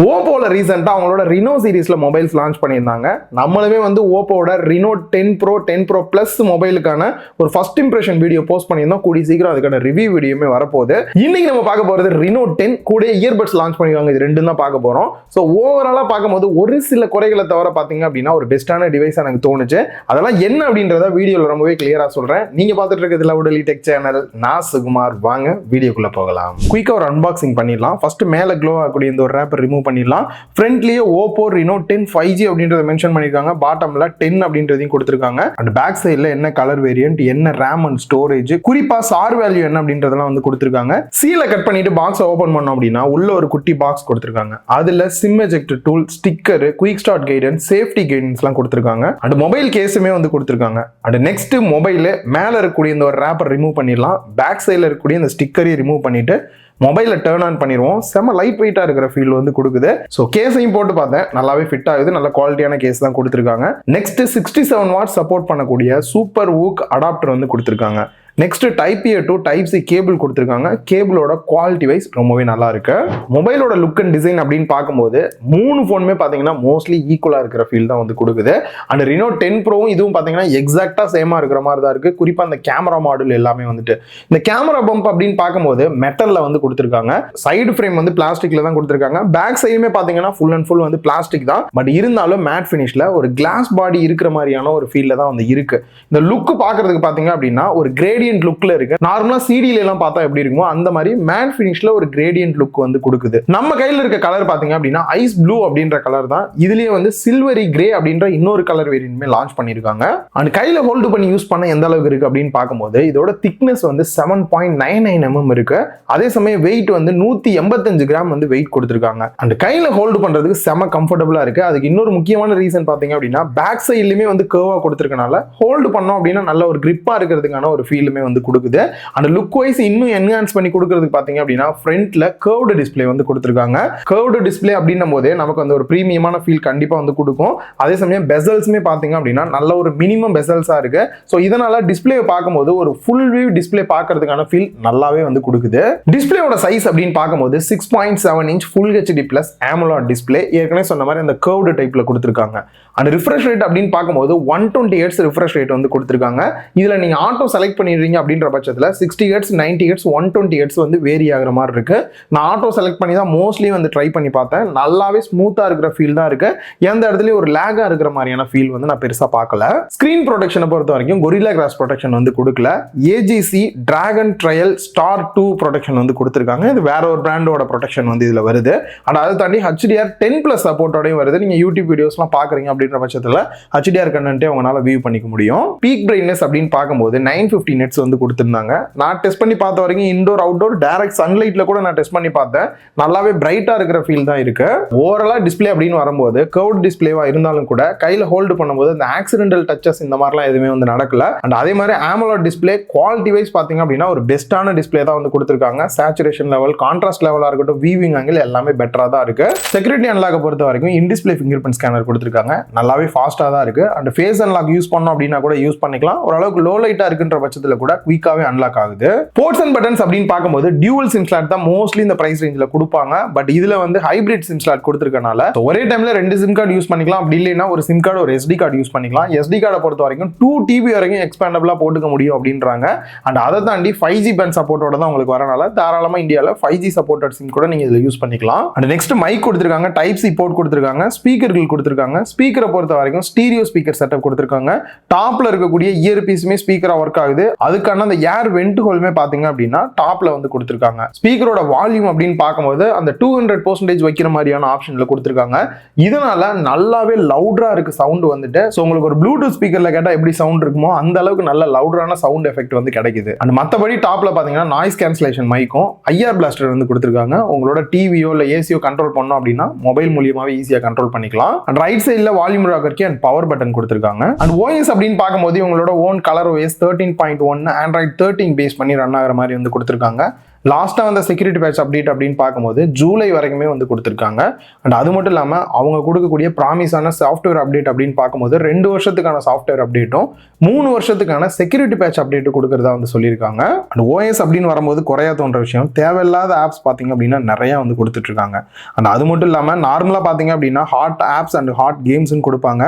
ஓப்போல ரீசெண்டா அவங்களோட Reno சீரிஸ்ல mobiles launch பண்ணியிருந்தாங்க. நம்மளுமே வந்து ஓப்போட Reno10 Pro 10 Pro Plus மொபைலுக்கான ஒரு ஃபர்ஸ்ட் இம்ப்ரெஷன் வீடியோ போஸ்ட் பண்ணியிருந்தோம். கூடி சீக்கிரம் அதுக்கான ரிவ்யூ வீடியோமே வரப்போகுது. இன்னைக்கு நம்ம பார்க்க போறது Reno10 கூட இயர்பட்ஸ் லான்ச் பண்ணிருக்காங்க. இது ரெண்டும் தான் பார்க்க போறோம். ஸோ ஓவராலா பார்க்கும்போது ஒரு சில குறைகளை தவிர பார்த்தீங்க அப்படின்னா ஒரு பெஸ்டான டிவைஸ் எனக்கு தோணுச்சு. அதெல்லாம் என்ன அப்படின்றத வீடியோல ரொம்பவே கிளியரா சொல்றேன். நீங்க பார்த்துட்டு இருக்கிறது லவுடலி டெக் சேனல். நான் சுகுமார். வாங்க வீடியோக்குள்ள போகலாம். குயிக்கா ஒரு அன்பாக்சிங் பண்ணிடலாம். ஃபர்ஸ்ட் மேல க்ளோ ஆகக்கூடிய இந்த ஒரு ரேப்பர் ரிமூவ் பண்ணிடலாம். ஃப்ரண்ட்லயே OPPO Reno10 5G அப்படின்றத மென்ஷன் பண்ணிருக்காங்க. பாட்டம்ல 10 அப்படின்றதையும் கொடுத்திருக்காங்க. அண்ட் பேக் சைடுல என்ன கலர் வேரியன்ட், என்ன ரேம் அண்ட் ஸ்டோரேஜ், குறிப்பா சார் வேல்யூ என்ன அப்படின்றதெல்லாம் வந்து கொடுத்திருக்காங்க. சீல கட் பண்ணிட்டு பாக்ஸ் ஓபன் பண்ணோம் அப்படின்னா உள்ள ஒரு குட்டி பாக்ஸ் கொடுத்திருக்காங்க. அதுல sim eject tool, sticker, quick start guidance, safety guidance எல்லாம் கொடுத்திருக்காங்க. அண்ட் மொபைல் கேஸுமே வந்து கொடுத்திருக்காங்க. அண்ட் நெக்ஸ்ட் மொபைல் மேல இருக்கக்கூடிய இந்த ஒரு ரேப்பர் ரிமூவ் பண்ணிடலாம். பேக் சைடுல இருக்கக்கூடிய இந்த ஸ்டிக்கரையும் ரிமூவ் பண்ணிட்டு மொபைலை டர்ன் ஆன் பண்ணிடுவோம். செம்ம லைட் வெயிட்டா இருக்கிற ஃபீல் வந்து கொடுக்குது. ஸோ கேஸையும் போட்டு பார்த்தேன், நல்லாவே ஃபிட் ஆகுது. நல்ல குவாலிட்டியான கேஸ் தான் கொடுத்துருக்காங்க. நெக்ஸ்ட் 67 வாட் சப்போர்ட் பண்ணக்கூடிய சூப்பர் ஊக் அடாப்டர் வந்து கொடுத்துருக்காங்க. Next type A to type C cable கொடுத்துருக்காங்க. கேபிளோட குவாலிட்டி வைஸ் ரொம்பவே நல்லா இருக்கு. மொபைலோட லுக் அண்ட் டிசைன் அப்படின்னு பார்க்கும்போது மூணு ஃபோனுமே பார்த்தீங்கன்னா மோஸ்ட்லி ஈக்குவலா இருக்கிற ஃபீல் தான் வந்து கொடுக்குது. அண்ட் Reno10 Proவும் இதுவும் பார்த்தீங்கன்னா எக்ஸாக்டா சேமா இருக்கிற மாதிரி தான் இருக்கு. குறிப்பா அந்த கேமரா மாடல் எல்லாமே வந்துட்டு இந்த கேமரா பம்ப் அப்படின்னு பார்க்கும்போது மெட்டல்ல வந்து கொடுத்துருக்காங்க. சைடு ஃப்ரேம் வந்து பிளாஸ்டிக்ல தான் கொடுத்துருக்காங்க. பேக் சைடுமே பார்த்தீங்கன்னா ஃபுல் அண்ட் ஃபுல் வந்து பிளாஸ்டிக் தான். பட் இருந்தாலும் மேட் ஃபினிஷ்ல ஒரு கிளாஸ் பாடி இருக்கிற மாதிரியான ஒரு ஃபீல்ல தான் வந்து இருக்கு. இந்த லுக் பார்க்கறதுக்கு பார்த்தீங்க அப்படின்னா ஒரு கிரேடியன்ட் லுக்ல இருக்கு. நார்மலா சிடில எல்லாம் பார்த்தா எப்படி இருக்குமோ அந்த மாதிரி மேட் ஃபினிஷ்ல ஒரு கிரேடியன்ட் லுக் வந்து கொடுக்குது. நம்ம கையில இருக்க கலர் பாத்தீங்க அப்படின்னா ஐஸ் ப்ளூ அப்படின்ற கலர் தான். இதுலயே வந்து சில்வரி கிரே அப்படின்ற இன்னொரு கலர் வேரியன்ட்மே லான்ச் பண்ணிருக்காங்க. அண்ட் கையில ஹோல்டு பண்ணி யூஸ் பண்ண எந்த அளவுக்கு இருக்கு அப்படின்னு பார்க்கும்போது இதோட திக்னஸ் வந்து 7.99 mm இருக்கு. அதே சமயம் வெயிட் வந்து 185 கிராம் வந்து வெயிட் கொடுத்திருக்காங்க. அண்ட் கையில ஹோல்டு பண்றதுக்கு செம கம்ஃபர்டபுளா இருக்கு. அதுக்கு இன்னொரு முக்கியமான ரீசன் பாத்தீங்க அப்படின்னா பேக் சைட்லயுமே வந்து கர்வா கொடுத்திருக்கனால ஹோல்டு பண்ணோம் அப்படின்னா நல்ல ஒரு கிரிப்பா இருக்கிறதுக்கான ஒரு ஃபீல் வந்து கொடுக்குது. அந்த லுக் வைஸ் இன்னும் என்ஹான்ஸ் பண்ணி கொடுக்கிறதுக்கு பாத்தீங்க அப்படின்னா ஃப்ரண்ட்ல கர்வ்டு டிஸ்ப்ளே வந்து கொடுத்திருக்காங்க. கர்வ்டு டிஸ்ப்ளே அப்படின்னும் போதே நமக்கு வந்து ஒரு பிரீமியமான ஃபீல் கண்டிப்பா வந்து கொடுக்கும். அதே சமயம் பெசல்ஸ்மே பாத்தீங்க அப்படின்னா நல்ல ஒரு மினிமம் பெசல்ஸா இருக்கு. சோ இதனால டிஸ்ப்ளே பார்க்கும்போது ஒரு ஃபுல் வியூ டிஸ்ப்ளே பார்க்கிறதுக்கான ஃபீல் நல்லாவே வந்து கொடுக்குது. டிஸ்ப்ளேயோட சைஸ் அப்படின்னு பார்க்கும்போது 6.7 inch full HD plus AMOLED display. ஏற்கனவே சொன்ன மாதிரி அந்த கர்வ்டு டைப்ல கொடுத்திருக்காங்க. அண்ட் ரிஃப்ரெஷ் ரேட் அப்படின்னு பார்க்கும்போது 120 Hz ரிஃப்ரெஷ் ரேட் வந்து கொடுத்திருக்காங்க. இதுல நீங்க ஆட்டோ செலக்ட் பண்ணிடுறீங்க அப்படின்ற பட்சத்தில் 60 Hz 90 Hz 120 Hz வந்து வேரி ஆகிற மாதிரி இருக்கு. நான் ஆட்டோ செலக்ட் பண்ணி தான் மோஸ்ட்லி வந்து ட்ரை பண்ணி பார்த்தேன். நல்லாவே ஸ்மூத்தா இருக்கிற ஃபீல் தான் இருக்கு. எந்த இடத்துலயும் ஒரு லேகா இருக்கிற மாதிரியான ஃபீல் வந்து நான் பெருசா பார்க்கல. ஸ்கிரீன் ப்ரொடெக்ஷனை பொறுத்த வரைக்கும் கொரில்லா கிளாஸ் ப்ரொடெக்ஷன் வந்து கொடுக்கல. AGC dragon trial star 2 protection வந்து கொடுத்திருக்காங்க. இது வேற ஒரு பிராண்டோட ப்ரொடெக்ஷன் வந்து இதுல வருது. அண்ட் அதை தாண்டி HDR10+ சப்போர்ட்டோடையும் வருது. நீங்க யூடியூப் வீடியோஸ்லாம் பாக்குறீங்க அப்படின்ற பட்சத்தில் HDR கண்டென்ட்டே உங்களால வியூ பண்ணிக்க முடியும். பீக் பிரைட்னஸ் அப்படின்னு பார்க்கும்போது 950 nits வந்து கொடுத்திருந்தாங்க. நான் டெஸ்ட் பண்ணி பார்த்த வரைக்கும் இன்டோர் அவுட்டோர் டைரக்ட் சன்லைட்ல கூட நான் டெஸ்ட் பண்ணி பார்த்தேன். நல்லாவே பிரைட்டா இருக்கிற ஃபீல் தான் இருக்கு. ஓவராலா டிஸ்ப்ளே அப்படின்னு வரும்போது கர்வ்ட் டிஸ்ப்ளேவா இருந்தாலும் கூட கையில ஹோல்டு பண்ணும்போது இந்த ஆக்சிடென்டல் டச்சஸ் இந்த மாதிரிலாம் எதுவுமே வந்து நடக்கல. அண்ட் அதே மாதிரி AMOLED டிஸ்ப்ளே குவாலிட்டி வைஸ் பாத்தீங்க அப்படின்னா ஒரு பெஸ்டான டிஸ்ப்ளே தான் வந்து கொடுத்திருக்காங்க. சேச்சுரேஷன் லெவல், கான்ட்ராஸ்ட் லெவலா இருக்கட்டும், வீவிங் ஆங்கிள் எல்லாமே பெட்டரா தான் இருக்கு. செக்யூரிட்டி அன்லாக் பொறுத்த வரைக்கும் இன் டிஸ்ப்ளே ஃபிங்கர் பிரிண்ட் ஸ்கேனர் கொடுத்திருக்காங்க. நல்லாவே ஃபாஸ்டா தான் இருக்கு. அண்ட் ஃபேஸ் அன்லாக் யூஸ் பண்ணோம் அப்படின்னா கூட யூஸ் பண்ணிக்கலாம். ஓரளவுக்கு லோ லைட்டா இருக்குன்ற பட்சத்துல கூட குயிக்காவே அன்லாக் ஆகுது. போர்ட்ஸ் அண்ட் பட்டன்ஸ் அப்படின்னு பார்க்கும்போது டியூவல் சிம் ஸ்லாட் தான் மோஸ்ட்லி இந்த பிரைஸ் ரேஞ்சில் கொடுப்பாங்க. பட் இதுல வந்து ஹைபிரிட் சிம் ஸ்லாட் கொடுத்திருக்கனால ஒரே டைம்ல 2 சிம் கார்டு யூஸ் பண்ணிக்கலாம். அப்படி இல்லைன்னா ஒரு சிம் கார்டு ஒரு SD கார்டு யூஸ் பண்ணிக்கலாம். SD கார்டை பொறுத்த வரைக்கும் 2 TB வரைக்கும் எக்ஸ்பேண்டபிளா போட்டுக்க முடியும் அப்படின்றாங்க. அண்ட் அதை தாண்டி 5G பேண்ட் சப்போர்ட்டோட தான் உங்களுக்கு வரனால தாராளமா இந்தியாவில் 5G சப்போர்ட்டட் சிம் கூட நீங்க இதுல யூஸ் பண்ணிக்கலாம். அண்ட் நெக்ஸ்ட் மைக் கொடுத்திருக்காங்க, டைப் சி போர்ட் கொடுத்திருக்காங்க, ஸ்பீக்கர்கள் கொடுத்திருக்காங்க. ஸ்பீக்கரை பொறுத்த வரைக்கும் ஸ்டீரியோ ஸ்பீக்கர் செட்டப் கொடுத்திருக்காங்க. டாப்ல இருக்கக்கூடிய இயர் பீஸுமே ஸ்பீக்கரா ஒர்க் ஆகுது. அதுக்கான அந்த ஏர் வென்ட் ஹோல்மே பாத்தீங்க அப்படின்னா டாப்ல வந்து கொடுத்திருக்காங்க. ஸ்பீக்கரோட வால்யூம் அப்படின்னு பார்க்கும்போது அந்த 200% வைக்கிற மாதிரியான ஆப்ஷன்ல கொடுத்திருக்காங்க. இதனால நல்லாவே லவுடரா இருக்கு சவுண்ட் வந்துட்டு. சோ உங்களுக்கு ஒரு ப்ளூடூத் ஸ்பீக்கர்ல கேட்டா எப்படி சவுண்ட் இருக்குமோ அந்த அளவுக்கு நல்ல லவுடரான சவுண்ட் எஃபெக்ட் வந்து கிடைக்குது. அண்ட் மத்தபடி டாப்ல பாத்தீங்கன்னா நாய்ஸ் கேன்சலேஷன் மைக்கும் IR பிளாஸ்டர் வந்து கொடுத்திருக்காங்க. உங்களோட டிவியோ இல்ல ஏசியோ கண்ட்ரோல் பண்ணோம் அப்படின்னா மொபைல் மூலியமாவே ஈஸியா கண்ட்ரோல் பண்ணிக்கலாம். அண்ட் ரைட் சைடுல volume rocker key and power button கொடுத்திருக்காங்க. அண்ட் OS அப்படின்னு பார்க்கும்போது உங்களோட own colour OS 13.1 Android 13 base பண்ணி ரன் ஆகிற மாதிரி வந்து கொடுத்திருக்காங்க. லாஸ்ட்டாக வந்த செக்யூரிட்டி பேட்ச் அப்டேட் அப்படின்னு பார்க்கும்போது ஜூலை வரைக்குமே வந்து கொடுத்துருக்காங்க. அண்ட் அது மட்டும் இல்லாமல் அவங்க கொடுக்கக்கூடிய ப்ராமிஸான சாஃப்ட்வேர் அப்டேட் அப்படின்னு பார்க்கும்போது 2 வருஷத்துக்கான சாஃப்ட்வேர் அப்டேட்டும் 3 வருஷத்துக்கான செக்யூரிட்டி பேட்ச் அப்டேட் கொடுக்கறதா வந்து சொல்லியிருக்காங்க. அண்ட் ஓஎஸ் அப்படின்னு வரும்போது குறையா தோன்ற விஷயம், தேவையில்லாத ஆப்ஸ் பார்த்தீங்க அப்படின்னா நிறைய வந்து கொடுத்துட்டு இருக்காங்க. அண்ட் அது மட்டும் இல்லாமல் நார்மலாக பார்த்தீங்க அப்படின்னா ஹாட் ஆப்ஸ் அண்ட் ஹாட் கேம்ஸ்ன்னு கொடுப்பாங்க.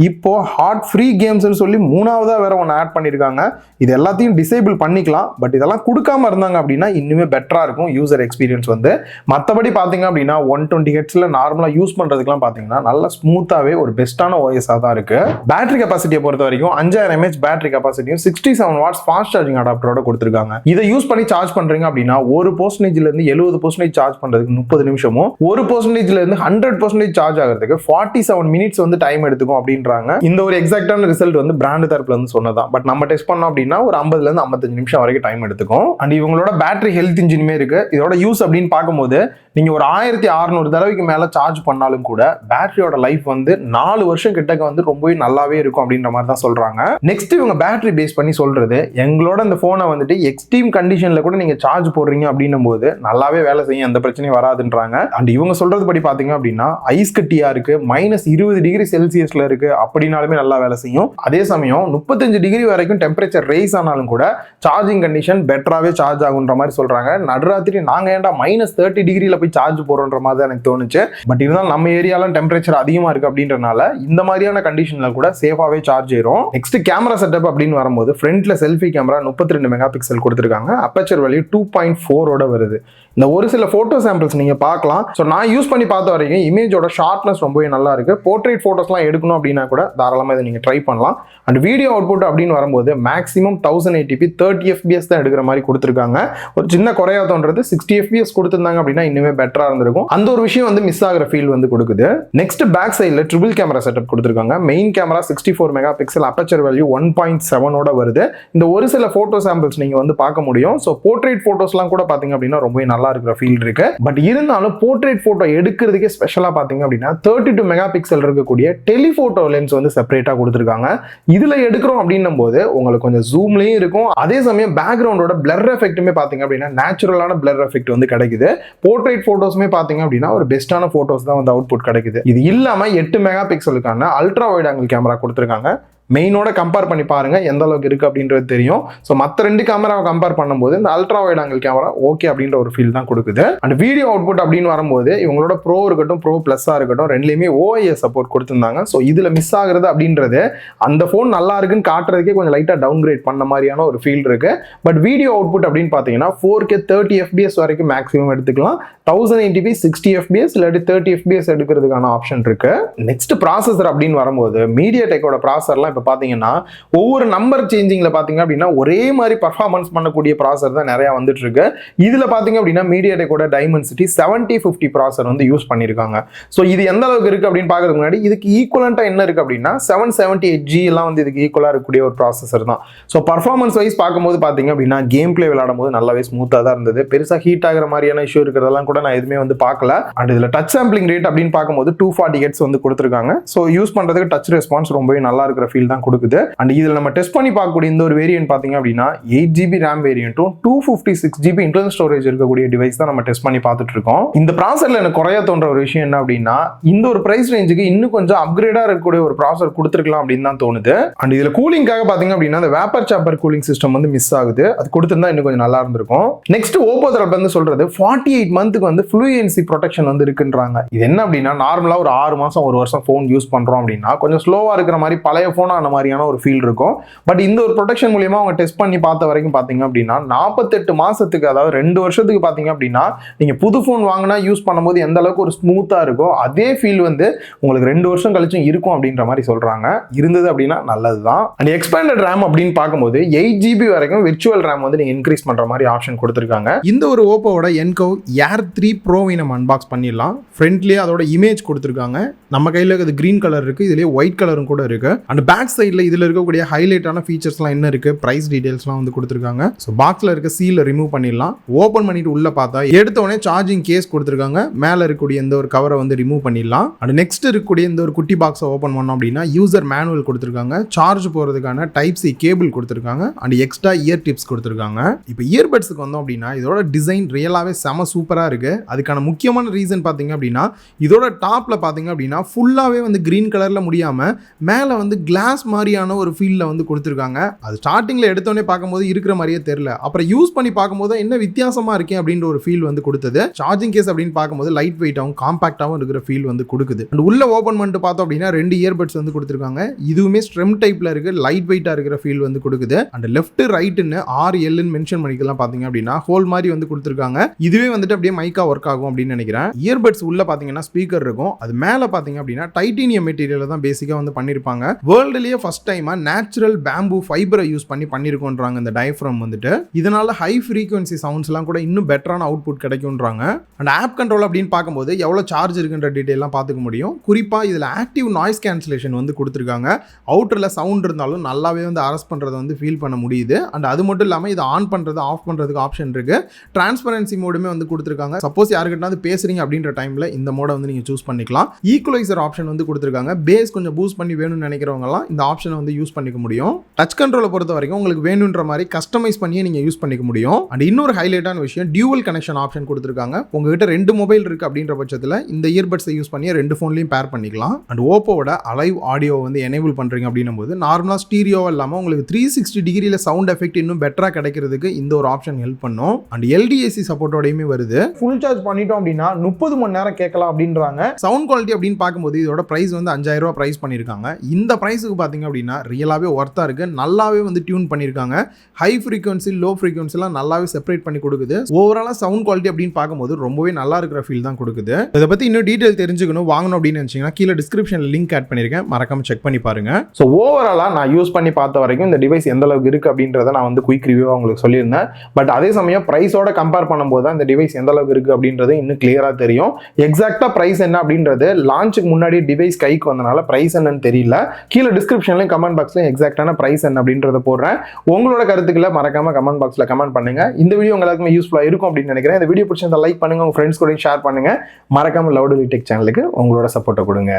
இப்போ ஹாட் ஃப்ரீ கேம்ஸ்ன்னு சொல்லி 3ஆவதாக வேற ஒன்று ஆட் பண்ணியிருக்காங்க. இது எல்லாத்தையும் டிசேபிள் பண்ணிக்கலாம். பட் இதெல்லாம் கொடுக்காம இருந்தாங்க அப்படின்னா இன்னுமே பெட்டரா இருக்கும் யூசர் எக்ஸ்பீரியன்ஸ் வந்து. மற்றபடி பார்த்தீங்க அப்படின்னா 120 ஹெட்ஸ்ல நார்மலாக யூஸ் பண்றதுக்குலாம் பார்த்தீங்கன்னா நல்லா ஸ்மூத்தாவே ஒரு பெஸ்ட்டான ஓஎஸ்ஸாக தான் இருக்கு. பேட்டரி கெப்பாசிட்டியை பொறுத்த வரைக்கும் 5000 mAh பேட்டரி கெப்பாசிட்டியும் 67 வாட்ஸ் ஃபாஸ்ட் சார்ஜிங் அடாப்டரோட கொடுத்துருக்காங்க. இதை யூஸ் பண்ணி சார்ஜ் பண்றீங்க அப்படின்னா 1% இருந்து 70% சார்ஜ் பண்றதுக்கு 30 நிமிஷமும் 1% இருந்து 100% சார்ஜ் ஆகிறதுக்கு 47 மினிட்ஸ் வந்து டைம் எடுத்துக்கும் அப்படின்றாங்க. இந்த ஒரு எக்ஸாக்டான ரிசல்ட் வந்து பிராண்ட் தரப்புல இருந்து சொன்னதான். பட் நம்ம டெஸ்ட் பண்ணோம் அப்படின்னா ஒரு 50 இருந்து 55 நிமிஷம் வரைக்கும் டைம் எடுத்துக்கும். அண்ட் இவங்களோட பேட்டரி ஹெல்த் இன்ஜினுமே இருக்கு. இதோட யூஸ் அப்படின்னு பார்க்கும்போது நீங்க ஒரு 1600 தடவைக்கு மேல சார்ஜ் பண்ணாலும் கூட பேட்டரியோட லைஃப் வந்து 4 வருஷம் கிட்டக்க வந்து ரொம்பவே நல்லாவே இருக்கும் அப்படின்ற மாதிரி தான் சொல்றாங்க. நெக்ஸ்ட் இவங்க பேட்டரி பேஸ் பண்ணி சொல்றது, எங்களோட இந்த போனை வந்துட்டு எக்ஸ்ட்ரீம் கண்டிஷன்ல கூட நீங்க சார்ஜ் போடுறீங்க அப்படின்னும் போது நல்லாவே வேலை செய்யும், எந்த பிரச்சனையும் வராதுன்றாங்க. அண்ட் இவங்க சொல்றது படி பாத்தீங்க அப்படின்னா ஐஸ் கட்டியா இருக்கு, -20 டிகிரி செல்சியஸ்ல இருக்கு அப்படின்னாலுமே நல்லா வேலை செய்யும். அதே சமயம் 35 டிகிரி வரைக்கும் டெம்பரேச்சர் ரைஸ் ஆனாலும் கூட சார்ஜிங் கண்டிஷன் பெட்டராகவே சார்ஜ் ஆகுன்ற மாதிரி சொல்றாங்க. நடுராத்திரி நாங்க ஏன்டா -30 டிகிரியில போய் சார்ஜ் போறோன்ற மாதிரி தான் எனக்கு தோணுச்சு. பட் இருந்தாலும் நம்ம ஏரியால டெம்பரேச்சர் அதிகமா இருக்கு அப்படின்றனால இந்த மாதிரியான கண்டிஷன்ல கூட சேஃபாவே சார்ஜ் ஏறும். நெக்ஸ்ட் கேமரா செட்டப் அப்படின்னு வரும்போது ஃப்ரண்ட்ல செல்ஃபி கேமரா 32 மெகா பிக்சல் கொடுத்துருக்காங்க. அப்பச்சர் வேல்யூ 2.4 வருது. இந்த ஒரு சில போட்டோ சாம்பிள்ஸ் நீங்க பார்க்கலாம். ஸோ நான் யூஸ் பண்ணி பார்த்த வரைக்கும் இமேஜோட ஷார்ப்னஸ் ரொம்பவே நல்லா இருக்கு. போர்ட்ரேட் போட்டோஸ்லாம் எடுக்கணும் அப்படின்னா கூட தாராளமாக இதை நீங்க ட்ரை பண்ணலாம். அண்ட் வீடியோ அவுட்புட் அப்படின்னு வரும்போது மேக்ஸிமம் 1080p 30 fps தான் எடுக்கிற மாதிரி கொடுத்துருக்காங்க. ஒரு சின்ன குறையா தோன்றது 60 fps கொடுத்துருந்தாங்க அப்படின்னா இன்னுமே பெட்டரா இருந்திருக்கும். அந்த ஒரு விஷயம் வந்து மிஸ் ஆகிற ஃபீல் வந்து கொடுக்குது. நெக்ஸ்ட் பேக் சைடில் ட்ரிபிள் கேமரா செட்டப் கொடுத்துருக்காங்க. Main camera 64 mega pixel, aperture value 1.7 வருது. இந்த ஒரு சில போட்டோ சாம்பிள்ஸ் நீங்க வந்து பார்க்க முடியும். ஸோ போர்ட்ரேட் போட்டோஸ்லாம் கூட பாத்தீங்க அப்படின்னா ரொம்பவே நல்லா இருக்கிற ஃபீல் இருக்கு. பட் இருந்தாலும் போர்ட்ரேட் போட்டோ எடுக்கிறதுக்கே ஸ்பெஷலா பாத்தீங்க அப்படின்னா 32 மெகா பிக்சல் இருக்கக்கூடிய டெலிஃபோட்டோ லென்ஸ் வந்து செப்பரேட்டா கொடுத்துருக்காங்க. இதுல எடுக்கிறோம் அப்படின்னும் போது உங்களுக்கு கொஞ்சம் ஜூம்லயும் இருக்கும். அதே சமயம் பேக்ரவுண்டோட பிளர் எஃபெக்ட்டுமே பாத்தீங்க அப்படின்னா நேச்சுரலான பிளர் எஃபெக்ட் வந்து கிடைக்குது. போர்ட்ரேட் போட்டோஸ்மே பாத்தீங்க அப்படின்னா ஒரு பெஸ்டான போட்டோஸ் தான் வந்து அவுட்புட் கிடைக்குது. இது இல்லாம 8 மெகா பிக்சலுக்கான அல்ட்ரா வைட் ஆங்கிள் கேமரா கொடுத்துருக்காங்க. மெயினோட கம்பேர் பண்ணி பாருங்க எந்த அளவுக்கு இருக்கு அப்படின்றது தெரியும். ஸோ மற்ற 2 கேமராவை கம்பேர் பண்ணும்போது இந்த ultra wide angle camera okay அப்படின்ற ஒரு ஃபீல் தான் கொடுக்குது. அண்ட் வீடியோ அவுட்புட் அப்படின்னு வரும்போது இவங்களோட ப்ரோ இருக்கட்டும், ப்ரோ பிளஸ்ஸா இருக்கட்டும், ரெண்டுலேயுமே OIS சப்போர்ட் கொடுத்துருந்தாங்க. ஸோ இதுல மிஸ் ஆகுறது அப்படின்றது அந்த ஃபோன் நல்லா இருக்குன்னு காட்டுறதுக்கே கொஞ்சம் லைட்டா டவுன் கிரேட் பண்ண மாதிரியான ஒரு ஃபீல் இருக்கு. பட் வீடியோ அவுட்புட் அப்படின்னு பார்த்தீங்கன்னா 4K 30 fps வரைக்கும் மேக்ஸிமம் எடுத்துக்கலாம். 1080p 60 fps இல்லாட்டி 30 fps எடுக்கிறதுக்கான ஆப்ஷன் இருக்கு. நெக்ஸ்ட் ப்ராசஸர் அப்படின்னு வரும்போது மீடியாடெக்கோட ப்ராசஸர்லாம் இப்போ பார்த்தீங்கன்னா ஒவ்வொரு நம்பர் சேஞ்சிங்ல பார்த்தீங்க அப்படின்னா ஒரே மாதிரி பர்ஃபார்மன்ஸ் பண்ணக்கூடிய ப்ராசஸர் தான் நிறைய வந்துட்டு இருக்கு. இதுல பார்த்தீங்க அப்படின்னா மீடியாடெக்கோட டைமென்சிட்டி 7050 ப்ராசஸர் வந்து யூஸ் பண்ணியிருக்காங்க. ஸோ இது எந்த அளவுக்கு இருக்கு அப்படின்னு பார்க்கறதுக்கு முன்னாடி இதுக்கு ஈக்குவலண்டா என்ன இருக்கு அப்படின்னா 778G எல்லாம் வந்து இதுக்கு ஈக்குவலா இருக்கக்கூடிய ஒரு ப்ராசஸர் தான். ஸோ பர்ஃபார்மன்ஸ் வைஸ் பார்க்கும்போது பார்த்தீங்க அப்படின்னா கேம் பிளே விளையாடும் போது நல்லாவே ஸ்மூத்தாக தான் இருந்தது. பெருசாக ஹீட் ஆகிற மாதிரியான இஷ்யூ இருக்கிறதெல்லாம் கூட நான் எதுவுமே வந்து பார்க்கல. அண்ட் இதுல டச் சாம்பிளிங் ரேட் அப்படின்னு பார்க்கும்போது 240 Hz வந்து கொடுத்துருக்காங்க. ஸோ யூஸ் பண்றதுக்கு டச் ரெஸ்பான்ஸ் ரொம்பவே நல்லா இருக்கிற ஃபீல் தான் கொடுக்குது. அண்ட் இதுல நம்ம டெஸ்ட் பண்ணி பார்க்கக்கூடிய இந்த ஒரு வேரியன்ட் பாத்தீங்க அப்படின்னா 8GB RAM வேரியன்ட்டும் 256GB internal storage இருக்கக்கூடிய டிவைஸ் தான் நம்ம டெஸ்ட் பண்ணி பார்த்துட்டு இருக்கோம். இந்த ப்ராசஸர்ல எனக்கு குறைய தோன்ற ஒரு விஷயம் என்ன அப்படின்னா இந்த ஒரு பிரைஸ் ரேஞ்சுக்கு இன்னும் கொஞ்சம் அப்கிரேடா இருக்கக்கூடிய ஒரு ப்ராசஸர் கொடுத்துருக்கலாம் அப்படின்னு தான் தோணுது. அண்ட் இதுல கூலிங்காக பாத்தீங்க அப்படின்னா அந்த வேப்பர் சாப்பர் கூலிங் சிஸ்டம் வந்து மிஸ் ஆகுது. அது கொடுத்திருந்தா இன்னும் கொஞ்சம் நல்லா இருந்திருக்கும். நெக்ஸ்ட் ஓப்போ தரப்பு வந்து சொல்றது 48 மந்த்துக்கு வந்து ஃப்ளூயன்சி ப்ரொடெக்ஷன் வந்து இருக்குன்றாங்க. இது என்ன அப்படின்னா நார்மலா ஒரு 6 மாசம் 1 வருஷம் ஃபோன் யூஸ் பண்றோம் அப்படின்னா கொஞ்சம் ஸ்லோவா இருக்கிற மாதிரி பழைய போன் ஆன மாதிரியான ஒரு ஃபீல் இருக்கும். பட் இந்த ஒரு ப்ரொடெக்ஷன் மூலியமா அவங்க டெஸ்ட் பண்ணி பார்த்த வரைக்கும் பாத்தீங்க அப்படின்னா 48 மாசத்துக்கு அதாவது 2 வருஷத்துக்கு பாத்தீங்க அப்படின்னா நீங்க புது போன் வாங்கினா யூஸ் பண்ணும்போது எந்த அளவுக்கு ஒரு ஸ்மூத்தா இருக்கோ அதே ஃபீல் வந்து உங்களுக்கு 2 வருஷம் கழிச்சும் இருக்கும் அப்படின்ற மாதிரி சொல்றாங்க. இருந்தது அப்படின்னா நல்லதுதான். அண்ட் எக்ஸ்பேண்டட் RAM அப்படின்னு பார்க்கும்போது 8GB வரைக்கும் விர்ச்சுவல் RAM வந்து நீங்க இன்க்ரீஸ் பண்ற மாதிரி ஆப்ஷன் கொடுத்துருக்காங்க. இந்த ஒரு ஓப்போவோட Enco Air 3 Pro நம்ம அன்பாக்ஸ் பண்ணிடலாம். ஃப்ரண்ட்லயே அதோட இமேஜ் கொடுத்துருக்காங்க. நம்ம கையில அது கிரீன் கலர் இருக்கு, இதுலயே ஒயிட் கலரும் கூட இருக்கு. அண்ட் பேக் பேக் சைடில் இதில் இருக்கக்கூடிய ஹைலைட்டான ஃபீச்சர்ஸ்லாம் என்ன இருக்குது, ப்ரைஸ் டீடைல்ஸ்லாம் வந்து கொடுத்துருக்காங்க. ஸோ பாக்ஸில் இருக்க சீலை ரிமூவ் பண்ணிடலாம். ஓப்பன் பண்ணிட்டு உள்ளே பார்த்தா எடுத்தோடனே சார்ஜிங் கேஸ் கொடுத்துருக்காங்க. மேலே இருக்கக்கூடிய இந்த ஒரு கவரை வந்து ரிமூவ் பண்ணிடலாம். அண்ட் நெக்ஸ்ட் இருக்கக்கூடிய இந்த ஒரு குட்டி பாக்ஸை ஓப்பன் பண்ணோம் அப்படின்னா யூசர் மேனுவல் கொடுத்துருக்காங்க. சார்ஜ் போகிறதுக்கான டைப் சி கேபிள் கொடுத்துருக்காங்க. அண்ட் எக்ஸ்ட்ரா இயர் டிப்ஸ் கொடுத்துருக்காங்க. இப்போ இயர்பட்ஸுக்கு வந்தோம் அப்படின்னா இதோட டிசைன் ரியலாகவே செம சூப்பராக இருக்குது. அதுக்கான முக்கியமான ரீசன் பார்த்தீங்க அப்படின்னா இதோட டாப்பில் பார்த்தீங்க அப்படின்னா ஃபுல்லாகவே வந்து க்ரீன் கலரில் முடியாமல் மேலே வந்து கிளாஸ் மாதிரியான ஒரு ஃபீல்டில் வந்து கொடுத்துருக்காங்க. அது ஸ்டார்டிங்கில் எடுத்தோடனே பார்க்கும்போது இருக்கிற மாதிரியே தெரியல. அப்புறம் யூஸ் பண்ணி பார்க்கும்போது என்ன வித்தியாசமாக இருக்கே அப்படின்ற ஒரு ஃபீல் வந்து கொடுத்தது. சார்ஜிங் கேஸ் அப்படின்னு பார்க்கும்போது லைட் வெயிட்டாகவும் காம்பாக்டாகவும் இருக்கிற ஃபீல் வந்து கொடுக்குது. அண்ட் உள்ள ஓப்பன் பண்ணிட்டு பார்த்தோம் அப்படின்னா 2 இயர்பட்ஸ் வந்து கொடுத்துருக்காங்க. இதுவுமே ஸ்ட்ரெம் டைப்பில் இருக்கு, லைட் வெயிட்டாக இருக்கிற ஃபீல் வந்து கொடுக்குது. அண்ட் லெஃப்ட் ரைட்டுன்னு RLன்னு மென்ஷன் பண்ணிக்கலாம். பார்த்தீங்க அப்படின்னா ஹோல் மாதிரி வந்து கொடுத்துருக்காங்க. இதுவே வந்துட்டு அப்படியே மைக்கா ஒர்க் ஆகும் அப்படின்னு நினைக்கிறேன். இயர்பட்ஸ் உள்ள பார்த்தீங்கன்னா ஸ்பீக்கர் இருக்கும். அது மேலே பார்த்தீங்க அப்படின்னா டைட்டேனியம் மெட்டீரியல் தான் பேசிக்காக வந்து பண்ணியிருப்பாங்க. வேர்ல்டுலேயே ஃபர்ஸ்ட் டைமா நேச்சுரல் பேம்பு ஃபைபரை யூஸ் பண்ணி பண்ணியிருக்கோன்றாங்க இந்த டயஃப்ரம் வந்துட்டு. இதனால ஹை ஃப்ரீக்வன்சி சவுண்ட்ஸ்லாம் கூட இன்னும் பெட்டரான அவுட்புட் கிடைக்கும்ன்றாங்க. அண்ட் ஆப் கண்ட்ரோல் அப்படின்னு பார்க்கும்போது எவ்வளோ சார்ஜ் இருக்குன்ற டீட்டெயிலாம் பார்த்துக்க முடியும். குறிப்பாக இதில் ஆக்டிவ் நாய்ஸ் கேன்சலேஷன் வந்து கொடுத்துருக்காங்க. அவுட்டரில் சவுண்ட் இருந்தாலும் நல்லாவே வந்து அரெஸ்ட் பண்ணுறதை வந்து ஃபீல் பண்ண முடியுது. அண்ட் அது மட்டும் இல்லாமல் இதை ஆன் பண்ணுறது ஆஃப் பண்ணுறதுக்கு ஆப்ஷன் இருக்குது. டிரான்ஸ்பரன்சி மோடுமே வந்து கொடுத்துருக்காங்க. சப்போஸ் யாருக்கிட்ட பேசுறீங்க அப்படின்ற டைமில் இந்த மோடை வந்து நீங்கள் சூஸ் பண்ணிக்கலாம். ஈக்குவலைசர் ஆப்ஷன் வந்து கொடுத்துருக்காங்க. பேஸ் கொஞ்சம் பூஸ்ட் பண்ணி வேணும்னு நினைக்கிறவங்கலாம் இந்த ஆப்ஷனை வந்து யூஸ் பண்ணிக்க முடியும். டச் கண்ட்ரோலை பொறுத்த வரைக்கும் உங்களுக்கு வேணுன்ற மாதிரி கஸ்டமைஸ் பண்ணியே நீங்கள் யூஸ் பண்ணிக்க முடியும். அண்ட் இன்னொரு ஹைலைட்டான விஷயம் டியூவல் கனெக்ஷன் ஆப்ஷன் கொடுத்துருக்காங்க. உங்ககிட்ட 2 மொபைல் இருக்குது அப்படின்ற பட்சத்தில் இந்த இயர்பட்ஸை யூஸ் பண்ணி 2 ஃபோன்லையும் பேர் பண்ணிக்கலாம். அண்ட் ஓப்போவோட அலைவ் ஆடியோ வந்து எனேபிள் பண்ணுறீங்க அப்படின்னும் போது நார்மலாக ஸ்டீரியோவாக இல்லாமல் உங்களுக்கு 360 டிகிரியில் சவுண்ட் எஃபெக்ட் இன்னும் பெட்டராக கிடைக்கிறதுக்கு இந்த ஒரு ஆப்ஷன் ஹெல்ப் பண்ணும். அண்ட் LDAC சப்போர்ட்டோடையுமே வருது. ஃபுல் சார்ஜ் பண்ணிட்டோம் அப்படின்னா 30 மணி நேரம் கேட்கலாம் அப்படின்றாங்க. சவுண்ட் குவாலிட்டி அப்படின்னு பார்க்கும்போது இதோட பிரைஸ் வந்து 5000 ரூபாய் பிரைஸ் பண்ணியிருக்காங்க. இந்த பிரைஸுக்கு பார்த்தீங்க அப்படின்னா ரியலாகவே ஒர்த்தாக இருக்குது. நல்லாவே வந்து டியூன் பண்ணியிருக்காங்க. ஹை ஃப்ரீக்வன்சி லோ ஃப்ரீக்வன்சிலாம் நல்லாவே செப்பரேட் பண்ணி கொடுக்குது. ஓவராலாக சவுண்ட் குவாலிட்டி அப்படின்னு பார்க்கும்போது ரொம்பவே நல்லா இருக்கிற ஃபீல் தான் கொடுக்குது. இதை பற்றி இன்னும் டீட்டெயில் தெரிஞ்சுக்கணும் வாங்கணும் அப்படின்னு நினச்சிங்கன்னா கீழே டிஸ்கிரிப்ஷனில் லிங்க் ஆட் பண்ணியிருக்கேன், மறக்காம செக் பண்ணி பாருங்க. ஸோ ஓவராலாக நான் யூஸ் பண்ணி பார்த்த வரைக்கும் இந்த டிவைஸ் எந்த அளவுக்கு இருக்குது அப்படின்றத நான் வந்து குயிக் ரிவ்யூவாக உங்களுக்கு சொல்லியிருந்தேன். பட் அதே சமயம் ப்ரைஸோட கம்பேர் பண்ணும்போது தான் இந்த டிவைஸ் எந்த அளவுக்கு இருக்குது அப்படின்றது இன்னும் கிளியராக தெரியும். எக்ஸாக்டாக ப்ரைஸ் என்ன அப்படின்றது லான்ச்சுக்கு முன்னாடி டிவைஸ் கைக்கு வந்தனால ப்ரைஸ் என்னன்னு தெரியல. கீழே டிஸ்கிரிப்ஷன்லையும் கமெண்ட் பாக்ஸ்லையும் எக்ஸாக்டான ப்ரைஸ் என்ன அப்படின்றத போடுறேன். உங்களோட கருத்துக்களை மறக்காம கமெண்ட் பாக்ஸில் கமெண்ட் பண்ணுங்க. இந்த வீடியோ உங்களுக்கு யூஸ்ஃபுல்லாக இருக்கும் அப்படின்னு நினைக்கிறேன். இந்த வீடியோ பிடிச்சிருந்தா லைக் பண்ணுங்க, உங்க ஃப்ரெண்ட்ஸ் கூட ஷேர் பண்ணுங்க. மறக்காம லவுட் டெக் சேனலுக்கு உங்களோட சப்போர்ட்டை கொடுங்க.